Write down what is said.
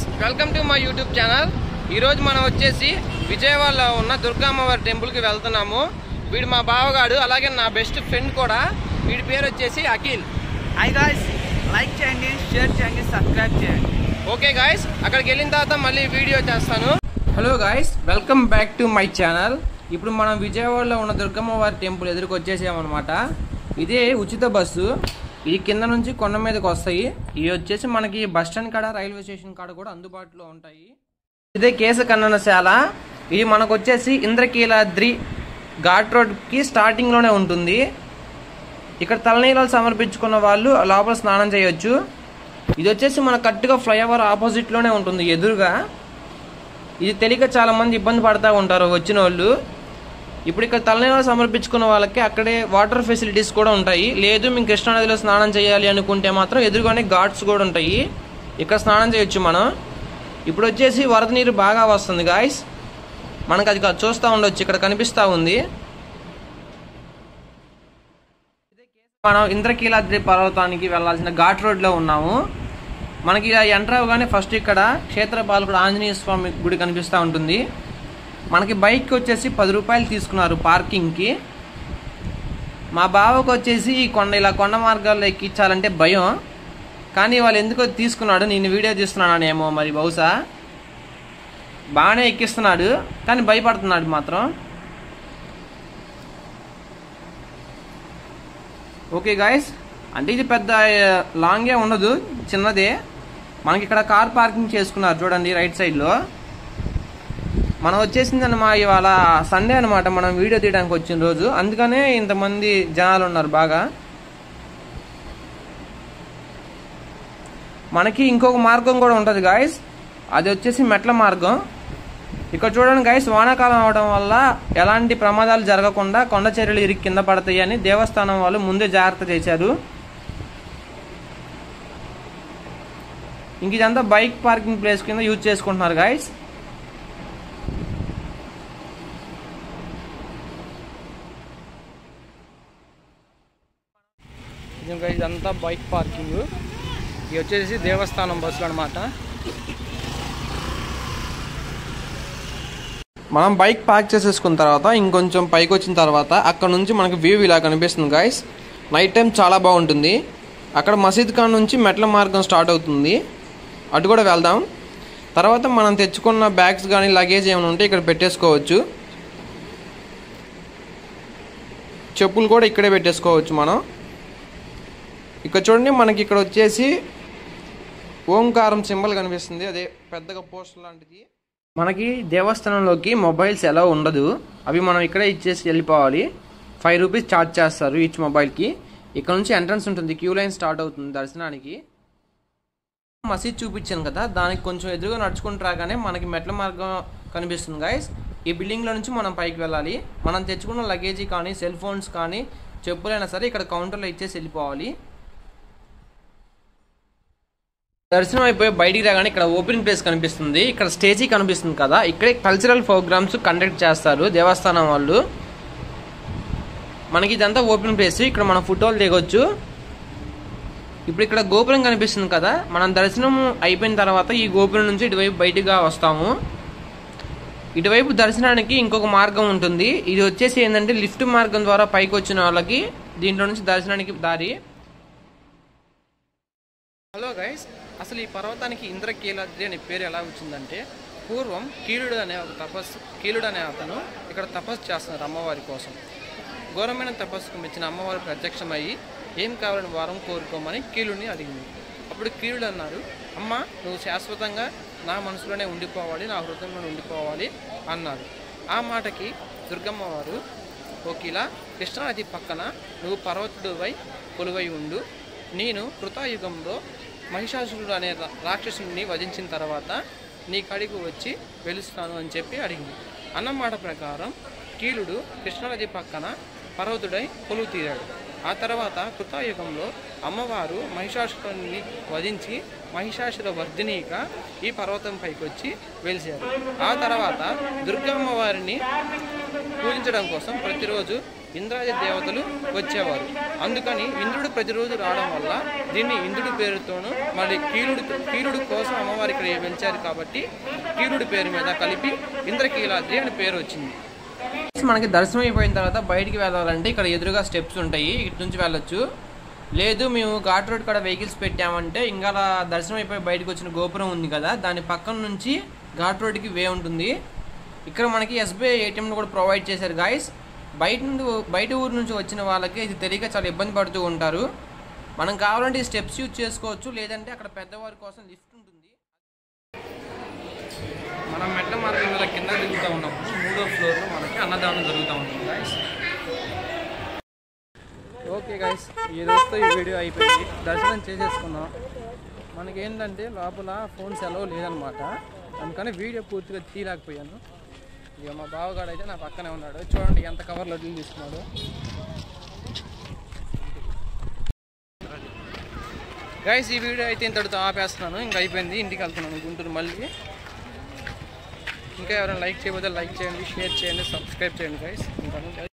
Guys, welcome to my YouTube channel. ఈరోజు మనం వచ్చేసి విజయవాడలో ఉన్న దుర్గామ్మవారి టెంపుల్కి వెళ్తున్నాము. వీడు మా బావగాడు, అలాగే నా బెస్ట్ ఫ్రెండ్ కూడా. వీడి పేరు వచ్చేసి అఖిల్. హాయ్ గాయ్స్, లైక్ చేయండి, షేర్ చేయండి, సబ్స్క్రైబ్ చేయండి. ఓకే గాయ్స్, అక్కడికి వెళ్ళిన తర్వాత మళ్ళీ వీడియో చేస్తాను. Hello guys, welcome back to my channel. ఇప్పుడు మనం విజయవాడలో ఉన్న దుర్గమ్మవారి టెంపుల్ ఎదురుకు వచ్చేసామన్నమాట. ఇదే ఉచిత బస్సు. ఈ కింద నుంచి కొండ మీదకి వస్తాయి. ఇవి వచ్చేసి మనకి బస్ స్టాండ్ కాడ, రైల్వే స్టేషన్ కాడ కూడా అందుబాటులో ఉంటాయి. ఇదే కేశ కన్ననశాల. ఇది మనకు వచ్చేసి ఇంద్రకీలాద్రి ఘాట్ రోడ్కి స్టార్టింగ్లోనే ఉంటుంది. ఇక్కడ తలనీలాలు సమర్పించుకున్న వాళ్ళు లోపల స్నానం చేయొచ్చు. ఇది వచ్చేసి మన కరెక్ట్గా ఫ్లైఓవర్ ఆపోజిట్లోనే ఉంటుంది, ఎదురుగా. ఇది తెలియక చాలామంది ఇబ్బంది పడుతూ ఉంటారు వచ్చిన వాళ్ళు. ఇప్పుడు ఇక్కడ తలనీలాలు సమర్పించుకున్న వాళ్ళకి అక్కడే వాటర్ ఫెసిలిటీస్ కూడా ఉంటాయి. లేదు మేము కృష్ణానదిలో స్నానం చేయాలి అనుకుంటే మాత్రం ఎదురుగానే ఘాట్స్ కూడా ఉంటాయి, ఇక్కడ స్నానం చేయొచ్చు మనం. ఇప్పుడు వచ్చేసి వరద నీరు బాగా వస్తుంది గాయస్, మనకు అది చూస్తూ ఉండొచ్చు, ఇక్కడ కనిపిస్తూ ఉంది. మనం ఇంద్రకీలాద్రి పర్వతానికి వెళ్ళాల్సిన ఘాట్ రోడ్లో ఉన్నాము. మనకి ఇలా ఎంటర్ అవగానే ఫస్ట్ ఇక్కడ క్షేత్రపాలకుడు ఆంజనేయ స్వామి గుడి కనిపిస్తూ ఉంటుంది. మనకి బైక్ వచ్చేసి 10 రూపాయలు తీసుకున్నారు పార్కింగ్కి. మా బావకు వచ్చేసి ఈ కొండ మార్గాల్లో ఎక్కించాలంటే భయం, కానీ వాళ్ళు ఎందుకో తీసుకున్నాడు. నేను వీడియో తీస్తున్నానేమో మరి, బహుశా బాగానే ఎక్కిస్తున్నాడు, కానీ భయపడుతున్నాడు మాత్రం. ఓకే గాయస్, అంటే ఇది పెద్ద లాంగే ఉండదు, చిన్నదే. మనకి ఇక్కడ కార్ పార్కింగ్ చేసుకున్నారు చూడండి రైట్ సైడ్లో. మనం వచ్చేసింది అన్నమాట, ఇవాళ సండే అనమాట, మనం వీడియో తీయడానికి వచ్చిన రోజు, అందుకనే ఇంతమంది జనాలు ఉన్నారు బాగా. మనకి ఇంకొక మార్గం కూడా ఉంటుంది గాయస్, అది వచ్చేసి మెట్ల మార్గం. ఇక్కడ చూడండి గాయస్, వానాకాలం అవడం వల్ల ఎలాంటి ప్రమాదాలు జరగకుండా కొండ చర్యలు ఇరికి కింద పడతాయి అని దేవస్థానం వాళ్ళు ముందే జాగ్రత్త చేశారు. ఇంక ఇదంతా బైక్ పార్కింగ్ ప్లేస్ కింద యూజ్ చేసుకుంటున్నారు గాయస్. ఇదంతా బైక్ పార్కింగ్. ఇవి వచ్చేసి దేవస్థానం బస్సులు అనమాట. మనం బైక్ పార్క్ చేసేసుకున్న తర్వాత ఇంకొంచెం పైకి వచ్చిన తర్వాత అక్కడ నుంచి మనకి వ్యూ ఇలా కనిపిస్తుంది గాయస్. నైట్ టైం చాలా బాగుంటుంది. అక్కడ మసీద్ ఖాన్ నుంచి మెట్ల మార్గం స్టార్ట్ అవుతుంది, అటు కూడా వెళ్దాం. తర్వాత మనం తెచ్చుకున్న బ్యాగ్స్ కానీ లగేజ్ ఏమైనా ఉంటే ఇక్కడ పెట్టేసుకోవచ్చు. చెప్పులు కూడా ఇక్కడే పెట్టేసుకోవచ్చు మనం. ఇక్కడ చూడండి, మనకి ఇక్కడ వచ్చేసి ఓంకారం సింబల్ కనిపిస్తుంది, అదే పెద్దగా పోస్టర్ లాంటిది. మనకి దేవస్థానంలోకి మొబైల్స్ ఎలా ఉండదు, అవి మనం ఇక్కడే ఇచ్చేసి వెళ్ళిపోవాలి. 5 రూపీస్ ఛార్జ్ చేస్తారు ఈచ్ మొబైల్కి. ఇక్కడ నుంచి ఎంట్రన్స్ ఉంటుంది, క్యూ లైన్ స్టార్ట్ అవుతుంది దర్శనానికి. మసీద్ చూపించాను కదా, దానికి కొంచెం ఎదురుగా నడుచుకుంటూ రాగానే మనకి మెట్ల మార్గం కనిపిస్తుంది గాయస్. ఈ బిల్డింగ్లో నుంచి మనం పైకి వెళ్ళాలి. మనం తెచ్చుకున్న లగేజీ కానీ, సెల్ ఫోన్స్ కానీ, చెప్పులైనా సరే ఇక్కడ కౌంటర్లో ఇచ్చేసి వెళ్ళిపోవాలి. దర్శనం అయిపోయి బయటికి రాగానే ఇక్కడ ఓపెన్ ప్లేస్ కనిపిస్తుంది, ఇక్కడ స్టేజీ కనిపిస్తుంది కదా, ఇక్కడే కల్చరల్ ప్రోగ్రామ్స్ కండక్ట్ చేస్తారు దేవస్థానం వాళ్ళు. మనకి ఇదంతా ఓపెన్ ప్లేస్, ఇక్కడ మనం ఫోటోలు దిగొచ్చు. ఇప్పుడు ఇక్కడ గోపురం కనిపిస్తుంది కదా, మనం దర్శనం అయిపోయిన తర్వాత ఈ గోపురం నుంచి ఇటువైపు బయటగా వస్తాము. ఇటువైపు దర్శనానికి ఇంకొక మార్గం ఉంటుంది. ఇది వచ్చేసి ఏంటంటే లిఫ్ట్ మార్గం ద్వారా పైకి వచ్చిన వాళ్ళకి దీంట్లో నుంచి దర్శనానికి దారి. హలో గైస్, అసలు ఈ పర్వతానికి ఇంద్రకీలాద్రి అనే పేరు ఎలా వచ్చిందంటే, పూర్వం కీలుడు అనే అతను ఇక్కడ తపస్సు చేస్తున్నారు అమ్మవారి కోసం. ఘోరమైన తపస్సుకు మెచ్చిన అమ్మవారు ప్రత్యక్షమయ్యి ఏం కావాలని వారం కోరుకోమని కీలుడిని అడిగింది. అప్పుడు కీలుడు అన్నారు, అమ్మ నువ్వు శాశ్వతంగా నా మనసులోనే ఉండిపోవాలి, నా హృదయంలో ఉండిపోవాలి అన్నారు. ఆ మాటకి దుర్గమ్మవారు, ఓకిలా కృష్ణానది పక్కన నువ్వు పర్వతుడివై కొలువై ఉండు, నేను కృతాయుగంలో మహిషాసురుడు అనే రాక్షసుని వధించిన తర్వాత నీ కడికి వచ్చి వెలుస్తాను అని చెప్పి అడిగింది. అన్నమాట ప్రకారం కీలుడు కృష్ణానది పక్కన పర్వతుడై కొలువు తీరాడు. ఆ తర్వాత కృతాయుగంలో అమ్మవారు మహిషాసురుని వధించి మహిషాసుర వర్ధినిగా ఈ పర్వతం పైకి వచ్చి వెలిసారు. ఆ తర్వాత దుర్గమ్మవారిని పూజించడం కోసం ప్రతిరోజు ఇంద్రాది దేవతలు వచ్చేవారు. అందుకని ఇంద్రుడు ప్రతిరోజు రావడం వల్ల దీన్ని ఇంద్రుడి పేరుతోనూ మళ్ళీ కీలుడు కోసం అమ్మవారి ఇక్కడ వెలిచారు కాబట్టి కీలుడి పేరు మీద కలిపి ఇంద్రకీలాద్రి అని పేరు వచ్చింది. మనకి దర్శనం అయిపోయిన తర్వాత బయటికి వెళ్ళాలంటే ఇక్కడ ఎదురుగా స్టెప్స్ ఉంటాయి, ఇటు నుంచి వెళ్ళొచ్చు. లేదు మేము ఘాట్ రోడ్ కాడ వెహికల్స్ పెట్టామంటే ఇంకా దర్శనం అయిపోయి బయటకు వచ్చిన గోపురం ఉంది కదా, దాని పక్కన నుంచి ఘాట్ రోడ్కి వే ఉంటుంది. ఇక్కడ మనకి ఎస్బీఐ ఏటీఎంను కూడా ప్రొవైడ్ చేశారు గాయస్. బయట ఊరు నుంచి వచ్చిన వాళ్ళకి ఇది తెలియక చాలా ఇబ్బంది పడుతూ ఉంటారు. మనం కావాలంటే ఈ స్టెప్స్ యూజ్ చేసుకోవచ్చు, లేదంటే అక్కడ పెద్దవారి కోసం లిఫ్ట్ ఉంటుంది. మనం మెట్ల మార్గం మీద కింద దిగుతూ ఉన్నప్పుడు 3వ ఫ్లోర్లో మనకి అన్నదానం జరుగుతూ ఉంటుంది గాయస్. ఓకే గాయస్, ఈ రోజుతో ఈ వీడియో అయిపోయింది. దర్శనం చేసేసుకున్నాం. మనకేంటంటే లోపల ఫోన్స్ అలౌ లేదనమాట, అందుకని వీడియో పూర్తిగా తీయలేకపోయాను. ఇక మా బావగాడు అయితే నా పక్కనే ఉన్నాడు. చూడండి ఎంత కవర్లో వడ్డీలు తీసుకున్నాడు. గైస్ ఈ వీడియో అయితే ఇంతటితో ఆపేస్తున్నాను. ఇంకా అయిపోయింది, ఇంటికి వెళ్తున్నాను గుంటూరు మళ్ళీ. ఇంకా ఎవరైనా లైక్ చేయకపోతే లైక్ చేయండి, షేర్ చేయండి, సబ్స్క్రైబ్ చేయండి గైస్. ఇంకా